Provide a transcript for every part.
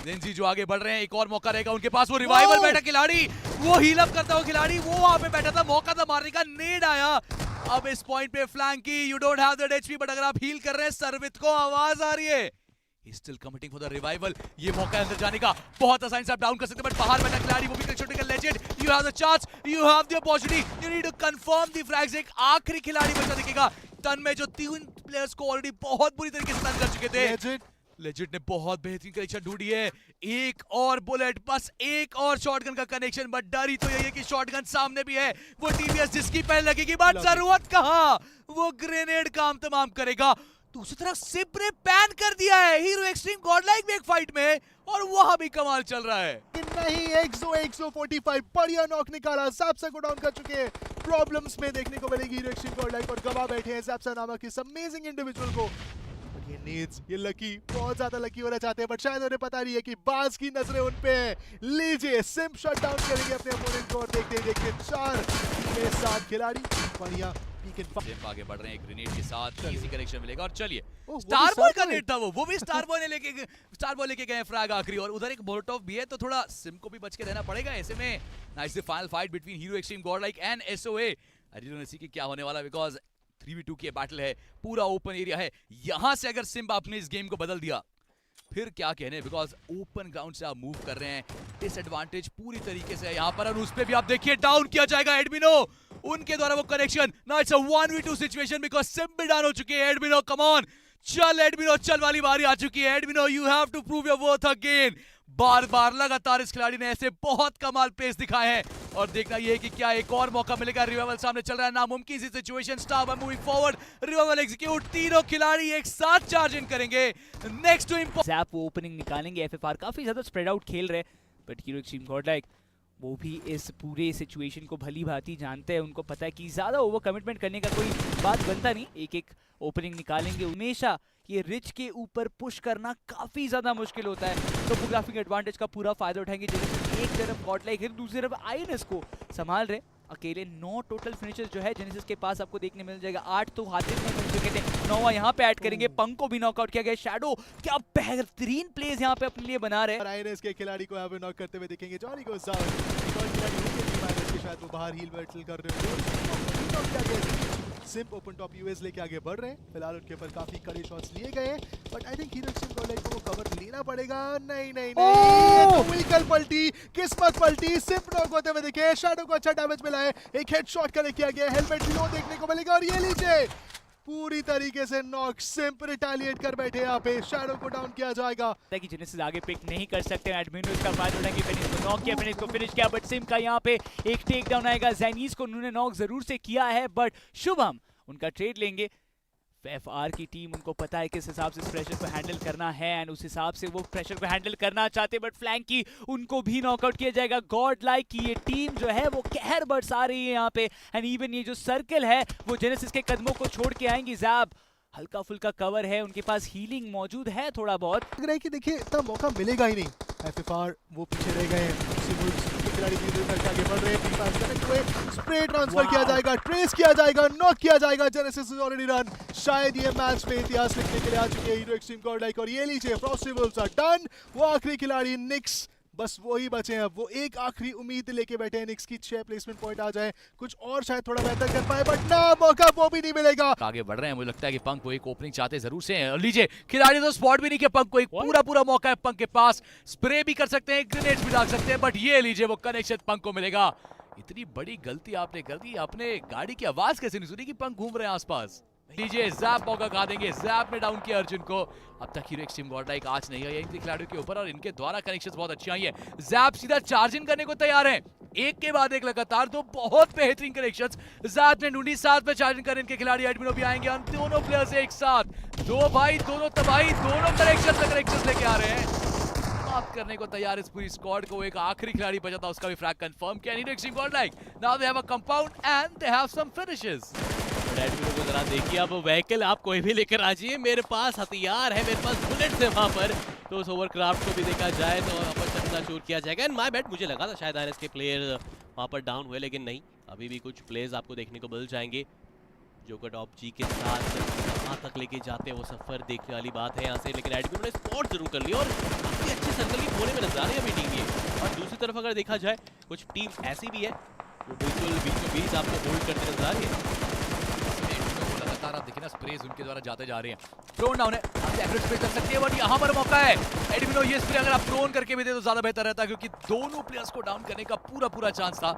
Gen Z जो आगे बढ़ रहे हैं, एक और मौका रहेगा उनके पास। वो रिवाइवल बैठा खिलाड़ी, वो हील अप करता हुआ खिलाड़ी, वो वहां पे बैठा था, मौका था मारने का, नेड आया। अब इस पॉइंट पे Flanky, you don't have that HP, but अगर आप हील कर रहे हैं, सर्वित को आवाज आ रही है, he still committing for the revival. ये मौका है अंदर जाने का, बहुत आसानी से आप डाउन कर सकते हैं, बट बाहर बैठा खिलाड़ी, वो भी छोटे का legend. You have the chance, you have the opportunity, you need to confirm the frags. एक आखिरी खिलाड़ी बचा दिखेगा टन में, जो 3 प्लेयर्स को ऑलरेडी बहुत बुरी तरीके से टन कर चुके थे। लेजेंड ने बहुत बेहतरीन कनेक्शन ढूंढी है, एक और बुलेट, बस एक और शॉटगन का कनेक्शन, बट डर ही तो यही है कि शॉटगन सामने भी है, वो टीवीएस जिसकी पहले लगेगी, बट जरूरत कहां, वो ग्रेनेड काम तमाम करेगा। दूसरी तरफ सिप ने पैन कर दिया है हीरो एक्सट्रीम गॉडलाइक में एक फाइट में, और वहां भी कमाल चल रहा है। नहीं, 145 बढ़िया नॉक निकाला, सैप्सा को डाउन कर चुके हैं। प्रॉब्लम्स में देखने को मिलेगी हीरो एक्सट्रीम गॉडलाइक, और गवा बैठे हैं सैप्सा नामक इस अमेजिंग इंडिविजुअल को। ये नीड्स, ये लकी, बहुत ज्यादा लकी होना चाहते हैं, बट शायद उन्हें पता नहीं है कि बाज की नजरें उन पे हैं। लीजिए, सिम शट डाउन करेंगे अपने ओपोनेंट को, और देखते 4 में 7 खिलाड़ी बढ़िया सिम आगे बढ़ रहे हैं, ग्रेनेड के साथ इजी कनेक्शन मिलेगा। और चलिए, स्टार बॉय का नेट था, वो भी स्टार बॉय लेके गए फ्रैग आखिरी, और उधर एक मोलोटोव भी है, तो थोड़ा सिम को भी बच के रहना पड़ेगा ऐसे में। Nice the final fight between hero extreme Godlike and SOA. I don't see कि क्या होने वाला, बिकॉज़ 3v2 की बैटल है, पूरा ओपन एरिया है। यहां से अगर सिम्बा आपने इस गेम को बदल दिया, फिर क्या कहने, बिकॉज ओपन ग्राउंड से आप मूव कर रहे हैं, डिसएडवांटेज पूरी तरीके से यहां पर। और उस पे भी आप देखिए डाउन किया जाएगा एडमिनो, उनके द्वारा वो connection. Now it's a 1v2 situation, because SIM भी डाउन हो चुके हैं। एडमिनो कम ऑन, चल एडमिनो, चल वाली बारी आ चुकी है। Admino, you have to prove your worth again. बार बार लगातार इस खिलाड़ी ने ऐसे बहुत कमाल पेस दिखाए हैं, और देखना यह है कि क्या एक और मौका मिलेगा। रिवाइवल सामने चल रहा है, नामुमकिन सी situation. Star moving forward, revival execute, तीनों खिलाड़ी एक साथ चार्ज इन करेंगे। नेक्स्ट टू इंपॉर्टेंट जैप वो ओपनिंग निकालेंगे, एफएफआर काफी ज्यादा स्प्रेड आउट खेल रहे, बट हीरो एक्सट्रीम गॉडलाइक वो भी इस पूरे सिचुएशन को भली भांति जानते हैं। उनको पता है कि ज़्यादा ओवर कमिटमेंट करने का कोई बात बनता नहीं, एक एक ओपनिंग निकालेंगे। हमेशा ये रिच के ऊपर पुश करना काफ़ी ज़्यादा मुश्किल होता है, तो टोपोग्राफिक एडवांटेज का पूरा फायदा उठाएंगे। जैसे एक तरफ गॉडलाइक है, दूसरी तरफ आईएनएस को संभाल रहे अकेले। 9 टोटल फिनिशर्स जो है जेनेसिस के पास आपको देखने मिल जाएगा, 8 तो हाथ में मिल चुके थे, 9 यहाँ पे ऐड करेंगे। पंक को भी नॉकआउट किया गया। शैडो क्या बेहतरीन प्लेस यहाँ पे अपने लिए बना रहे हैं। आईएनएस के खिलाड़ी को यहाँ पे नॉक करते हुए दिखेंगे। जॉनी गोज़ डाउन, शायद वो बाहर हील बैटल कर रहे हो। सिम ओपन टॉप यूएस लेके आगे बढ़ रहे हैं, फिलहाल उनके ऊपर काफी कड़े शॉट्स लिए गए, but I think hero extreme Godlike को कवर लेना पड़ेगा। नहीं नहीं नहीं, व्हीकल पलटी, किस्मत पलटी, सिम नॉक होते हुए दिखे। शैडो को अच्छा डैमेज मिला है, एक हेडशॉट कनेक्ट किया गया, हेलमेट लो देखने को मिलेगा, और ये लीजिए पूरी तरीके से नॉक। सिम्प रिटेलिएट कर बैठे यहाँ पे, शैडो को डाउन किया जाएगा। कि जेनेसिस आगे पिक नहीं कर सकते, एडमिनो इसका फायदा उठाएंगे। फिनिश को नॉक किया, फिनिश को फिनिश किया, बट सिम का यहाँ पे एक टेक डाउन आएगा। जैनीस को उन्होंने नॉक जरूर से किया है, बट शुभम उनका ट्रेड लेंगे। एफआर की टीम, उनको पता है किस हिसाब से इस प्रेशर को हैंडल करना है, एंड उस हिसाब से वो प्रेशर को हैंडल करना चाहते, बट फ्लैंकी उनको भी नॉकआउट किया जाएगा। गॉडलाइक की ये टीम जो है वो कहर बरसा रही है यहाँ पे, एंड इवन ये जो सर्कल है वो जेनेसिस के कदमों को छोड़ के आएंगी। जैब हल्का फुल्का कवर है, उनके पास हीलिंग मौजूद है थोड़ा बहुत। लग रहा है कि देखिए इतना मौका मिलेगा ही नहीं। एफएफआर वो पीछे रह गए हैं, खिलाड़ी धीरे धीरे आगे बढ़ रहे हैं। स्प्रे ट्रांसफर किया जाएगा, ट्रेस किया जाएगा, नॉक किया जाएगा। Genesis is already run. शायद ये मैच में इतिहास लिखने के लिए आ चुके हैं हीरो एक्सट्रीम गॉडलाइक, और ये लीजिए फ्रॉस्टेबल्स आर डन। वो आखिरी खिलाड़ी निक्स, बस वो ही बचे हैं। वो एक आखिरी उम्मीद लेके बैठे हैं, निक्स की 6 प्लेसमेंट पॉइंट आ जाए, कुछ और शायद थोड़ा बेहतर कर पाए, बट ना, मौका वो भी नहीं मिलेगा। आगे बढ़ रहे हैं, मुझे लगता है कि पंक को एक ओपनिंग चाहते जरूर से हैं। लीजिए, खिलाड़ी तो स्पॉट भी नहीं किया, पंक को एक पूरा मौका है पंक के पास। स्प्रे भी कर सकते हैं, ग्रेनेड्स भी डाल सकते हैं, बट ये लीजिए वो कनेक्शन पंक को मिलेगा। इतनी बड़ी गलती आपने कर दी, आपने गाड़ी की आवाज कैसे नहीं सुनी कि पंक घूम रहे हैं आसपास। लीजिए, जैप मौका खा देंगे, जैप ने डाउन किया अर्जुन को। अब तक हीरो एक्सट्रीम गॉडलाइक आज नहीं आई है इन खिलाड़ियों के ऊपर, और इनके द्वारा कनेक्शंस बहुत अच्छी आई है। जैप सीधा चार्ज इन करने को तैयार है, एक के बाद एक लगातार, तो बहुत बेहतरीन कनेक्शंस जैप ने ढूंढी। साथ में चार्जिंग कर इनके खिलाड़ी एडमिनो भी आएंगे, हम दोनों प्लेयर्स एक साथ, दो भाई, दोनों तबाही, दोनों कनेक्शंस लेके आ रहे हैं। बात करने को तैयार इस पूरी स्क्वाड को। एक आखिरी खिलाड़ी बचा था, उसका भी फ्रैग कंफर्म किया hero extreme godlike. Now they have a compound and they have some finishes. Admino को जरा देखिए, अब व्हीकल आप कोई भी लेकर आ जाइए, मेरे पास हथियार है, मेरे पास बुलेट्स है वहाँ पर। तो उस ओवरक्राफ्ट को भी देखा जाए तो वहाँ पर चकना चूर किया जाएगा। एंड माय बैड, मुझे लगा था शायद आरएस के प्लेयर वहाँ पर डाउन हुए, लेकिन नहीं, अभी भी कुछ प्लेयर्स आपको देखने को मिल जाएंगे। जोकर टॉप जी के साथ कहां तक लेके जाते हैं वो सफर देखने वाली बात है यहाँ से। लेकिन एडमिन ने स्पॉट जरूर कर लिया और काफी अच्छे सर्कल की होने में नजर आ रही है अभी टीम ये। और दूसरी तरफ अगर देखा जाए कुछ टीम ऐसी भी है वो बिल्कुल बीचों बीच आपको होल्ड करते नजर आ रही है। लगातार आप देखिए ना स्प्रेज उनके द्वारा जाते जा रहे हैं। प्रोन डाउन है, आप एवरेज स्प्रे कर सकते हैं बट यहाँ पर मौका है एडमिनो, ये स्प्रे अगर आप प्रोन करके भी दे तो ज्यादा बेहतर रहता क्योंकि दोनों प्लेयर्स को डाउन करने का पूरा चांस था।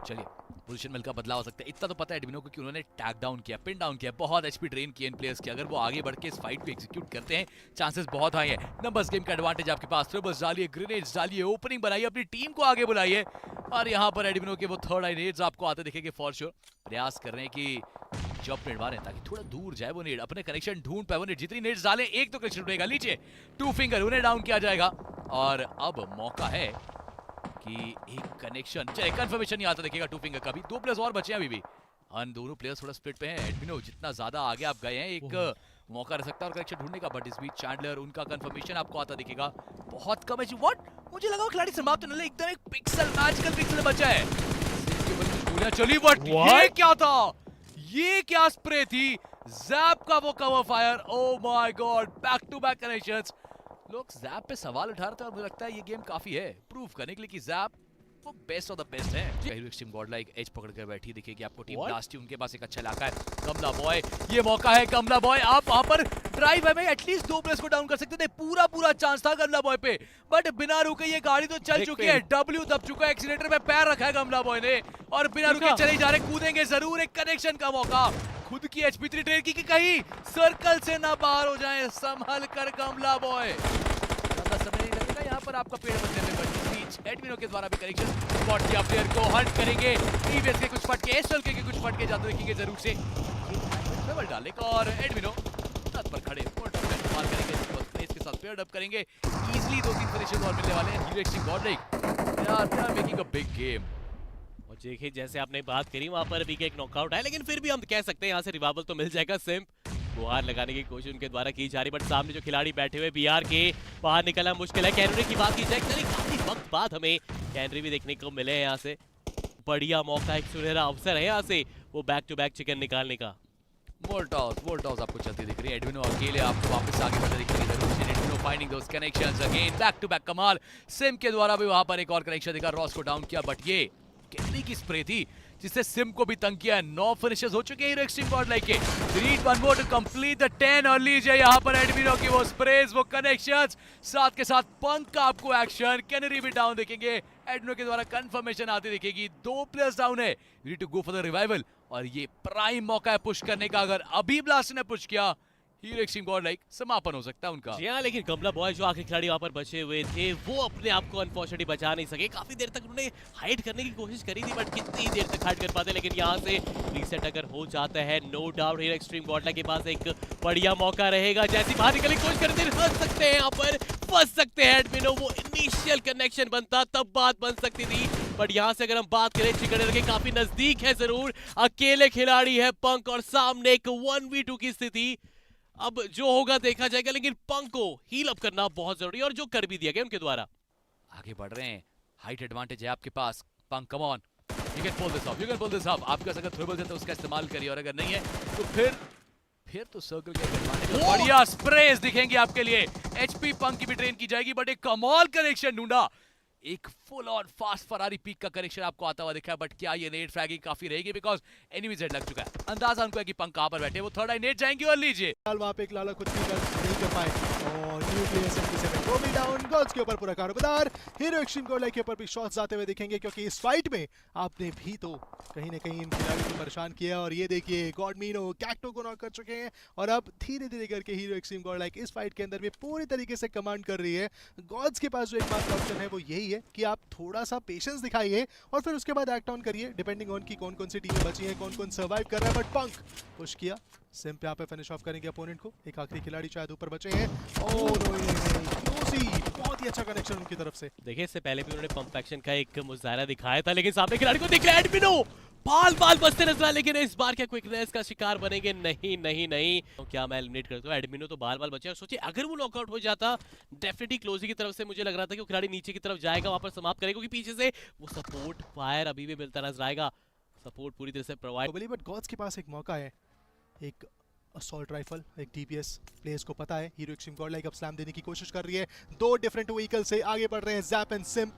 चलिए पोजीशन मिल का बदलाव हो सकता है, इतना तो पता है एडमिनो को कि उन्होंने टैग डाउन किया, पिन डाउन किया, बहुत एचपी ड्रेन किए इन प्लेयर्स की। अगर वो आगे बढ़ के इस फाइट को एग्जीक्यूट करते हैं चांसेस बहुत हाई है। नंबर्स गेम का एडवांटेज आपके पास, ट्रिबल्स डालिए, ग्रेनेड्स डालिए, ओपनिंग बनाइए, अपनी टीम को आगे बुलाइए। और यहाँ पर एडमिनो के वो थर्ड आई नेड्स आपको आते दिखेंगे फॉर श्योर। प्रयास कर रहे हैं कि जब नेड मारे ताकि थोड़ा दूर जाए वो नेड, अपने कनेक्शन ढूंढ पाए वो नेड। जितनी नेड्स डालें एक तो कनेक्शन उठेगा, लीजिए टू फिंगर उन्हें डाउन किया जाएगा। और अब मौका है कि एक कनेक्शन, चलिए कंफर्मेशन नहीं आता देखिएगा टू फिंगर का भी। 2 प्लेयर्स और बचे हैं अभी भी, और दोनों प्लेयर्स थोड़ा स्प्लिट पे हैं। एडमिनो जितना ज्यादा आगे आप गए हैं एक मौका रह सकता है और कनेक्शन ढूंढने का, बट इस बीच चैंडलर उनका कंफर्मेशन आपको आता दिखेगा बहुत कम है। व्हाट, मुझे लगा वो खिलाड़ी समाप्त होने लगा, एकदम एक पिक्सल मैजिकल पिक्सल बचा है। गोलियां चली बट ये क्या था, ये क्या स्प्रे थी, जैप का वो cover fire, oh my god, back to back connections. लोग जैप पे सवाल उठा रहे थे और मुझे लगता है ये गेम काफी है प्रूव करने के लिए कि जैप वो बेस्ट ऑफ द बेस्ट है। हीरो एक्सट्रीम गॉडलाइक एज पकड़ कर बैठी दिखेगी आपको टीम ब्लास्ट, उनके पास एक अच्छा इलाका है। कमला बॉय, ये मौका है कमला बॉय, आप वहां पर ड्राइव है में एटलीस्ट 2 प्लेयर्स को डाउन कर सकते थे, पूरा चांस था कमला बॉय पे, बट बिना रुके ये गाड़ी तो चल चुकी है, डब्ल्यू दब चुका है, एक्सीलेटर पे पैर रखा है कमला बॉय ने और बिना रुके चले जा रहे, कूदेंगे जरूर। एक कनेक्शन का मौका, खुद की एचपी 3 ट्रेन की कहीं सर्कल से ना बाहर हो जाए, संभल कर कमला बॉय। ज्यादा समय नहीं लगेगा यहाँ पर आपका पेड़ बनने में, बट एडमिनो के द्वारा भी कनेक्शन स्पॉट किया, प्लेयर को हंट करेंगे। टीवीएस के कुछ फटके, एसएल के कुछ फटके जाते देखेंगे जरूर से, डबल डालेगा और एडमिनो छत पर खड़े इस्तेमाल करेंगे, इसके साथ पेयर अप करेंगे, इजीली 2-3 फिनिशेस और मिलने वाले हैं। हीरो एक्सट्रीम गॉडलाइक यार they are making a big game. और देखिए जैसे आपने बात करी वहां पर भी एक नॉकआउट है, लेकिन फिर भी हम कह सकते हैं यहाँ से रिवाइवल तो मिल जाएगा। सिम्प गुहार लगाने की कोशिश उनके द्वारा की जा रही, बट सामने जो खिलाड़ी बैठे हुए बीआर के, बाहर निकलना मुश्किल है। कैनरी की बात की जाए, चलिए काफी वक्त बाद हमें कैनरी भी देखने को मिले हैं यहाँ से, बढ़िया मौका, एक सुनहरा अवसर है यहाँ से वो बैक टू बैक चिकन निकालने का। वोल्टॉस आपको चलती दिख रही है, एडमिनो अकेले आपको वापस आगे बढ़ते दिख रही है जरूर से। Admino finding those connections again, back to back कमाल। सिम के द्वारा भी वहां पर एक और कनेक्शन दिखा, रॉस को डाउन किया, बट ये कैनरी की स्प्रे थी जिससे सिम को भी तंग किया है। 9 फिनिशेस हो चुके हैं हीरो एक्सट्रीम गॉडलाइक के, need 1 more to complete the 10 और लीजिए यहाँ पर एडमिनो की वो स्प्रेज, वो कनेक्शंस, साथ के साथ पंक का आपको एक्शन। कैनरी भी डाउन देखेंगे, एडमिनो के द्वारा कंफर्मेशन आती दिखेगी, 2 प्लेयर्स डाउन है, we need to go for the revival और ये प्राइम मौका है पुश करने का। अगर अभी ब्लास्ट ने पुश किया, हीरो एक्सट्रीम गॉडलाइक समापन हो सकता है उनका। जी हाँ, लेकिन कमला बॉय जो आखिरी खिलाड़ी वहां पर बचे हुए थे वो अपने आप को अनफॉर्चुनेटली बचा नहीं सके। काफी देर तक उन्होंने हाइड करने की कोशिश करी थी, बट कितनी देर तक हाइड कर पाते, लेकिन यहाँ से रीसेट अगर हो जाता है, no doubt Hero extreme Godlike के पास एक बढ़िया मौका रहेगा। जैसी बाहर निकलने की कोशिश करते फंस सकते हैं, यहाँ पर फंस सकते हैं एडमिनो, वो इनिशियल कनेक्शन बनता तब बात बन सकती थी, बट यहाँ से अगर हम बात करें चिकन के काफी नजदीक है जरूर, अकेले खिलाड़ी है पंक और सामने एक 1v2 की स्थिति। अब जो होगा देखा जाएगा, लेकिन पंक को हील अप करना बहुत जरूरी है और जो कर भी दिया गया उनके द्वारा। आगे बढ़ रहे हैं, हाइट एडवांटेज है आपके पास, Punk come on, you can pull this off, you can pull this off. आपके पास अगर थ्रोबल्स है तो उसका इस्तेमाल करिए और अगर नहीं है तो फिर तो सर्कल के एडवांटेज, बढ़िया स्प्रेज दिखेंगे आपके लिए। एचपी पंक की भी ट्रेन की जाएगी, बट एक कमाल कनेक्शन ढूंढा, एक full on fast Ferrari peak का कनेक्शन आपको आता हुआ दिखा है, बट क्या ये नेट फ्रैगिंग काफी रहेगी बिकॉज एनिमीज हेड लग चुका है। अंदाजा उनको है कि पंक कहां पर बैठे, वो थर्ड आई नेट जाएंगे और लीजिए वहां पे एक लाला खुद की नहीं कर पाए और न्यू प्लेयर 77 को भी डाउन, गॉड्स के ऊपर पूरा कारोबार। हीरो एक्सट्रीम गॉडलाइक के ऊपर भी शॉट्स आते हुए दिखेंगे क्योंकि इस फाइट में आपने भी तो कहीं ना कहीं इन खिलाड़ियों को परेशान किया और ये देखिए गॉडमिनो कैक्टो को नॉक कर चुके हैं और अब धीरे धीरे करके हीरो एक्सट्रीम गॉडलाइक इस फाइट के अंदर भी पूरी तरीके से कमांड कर रही है। गॉड्स के पास जो एकमात्र ऑप्शन है वो यही है कि आप थोड़ा सा पेशेंस दिखाइए और फिर उसके बाद एक्ट ऑन करिए, डिपेंडिंग ऑन की कौन कौन सी टीमें बची हैं, कौन कौन सर्वाइव कर रहा है। बट पंक पुश किया, सिम पे यहाँ पे फिनिश ऑफ करेंगे अपोनेंट को, एक आखिरी खिलाड़ी शायद ऊपर बचे हैं और बहुत ही अच्छा कनेक्शन उनकी तरफ से। देखिए इससे पहले भी उन्होंने पंप एक्शन का एक मुजाहरा दिखाया था, लेकिन सामने खिलाड़ी को देख लिया एडमिनो, बाल बचते नजर आए, लेकिन इस बार क्या क्विकनेस का शिकार बनेंगे? नहीं। तो क्या मैं एलिमिनेट करता हूँ, एडमिनो तो बाल बचे और सोचिए अगर वो नॉकआउट हो जाता डेफिनेटली क्लोजी की तरफ से मुझे लग रहा था कि वो खिलाड़ी नीचे की तरफ जाएगा, वहां पर समाप्त करेगा, क्योंकि पीछे से वो सपोर्ट फायर अभी भी मिलता नजर आएगा, सपोर्ट पूरी तरह से प्रोवाइड। बट गॉड्स के पास एक मौका है, एक असॉल्ट राइफल, एक डीपीएस प्लेयर्स को पता है हीरो एक्सट्रीम गॉड लाइक अब स्लैम देने की कोशिश कर रही है। दो डिफरेंट व्हीकल से आगे बढ़ रहे हैं जैप एंड सिम्प।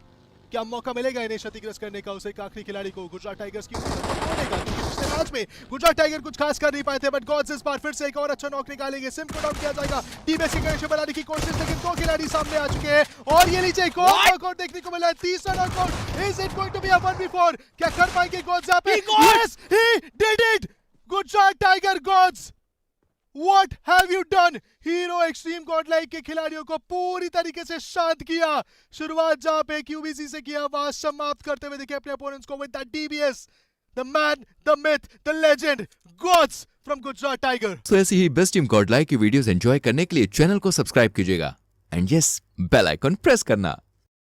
क्या मौका मिलेगा इन्हें क्षतिग्रस्त करने का उसे एक आखिरी खिलाड़ी को गुजरात टाइगर्स की होनेगा, क्योंकि पिछले मैच में गुजरात टाइगर कुछ खास कर नहीं पाए थे, बट गॉड्स इस बार फिर से एक और अच्छा नॉक निकालेंगे। सिम्प को डाउन किया जाएगा, डीपीएस की कनेक्शन बनाने की कोशिश, लेकिन दो खिलाड़ी सामने आ चुके हैं और ये नीचे एक और नॉकआउट देखने को मिला है। तीसरा knockout, is it going to be a 1v4? क्या कर पाएंगे गॉड्स यहाँ पे? Yes, he did it! Gujarat tiger gods, What have you done? Hero extreme Godlike के खिलाड़ियों को पूरी तरीके से शांत किया। शुरुआत जहां पे QBC से किया, वहां समाप्त करते हुए दिखे अपने ओपोनेंट्स को with that DBS. The man, the myth, the legend, Gods from Gujarat Tiger. तो ऐसी ही बेस्ट टीम गॉडलाइक की वीडियोस एंजॉय करने के लिए चैनल को सब्सक्राइब कीजिएगा and yes, bell icon press करना।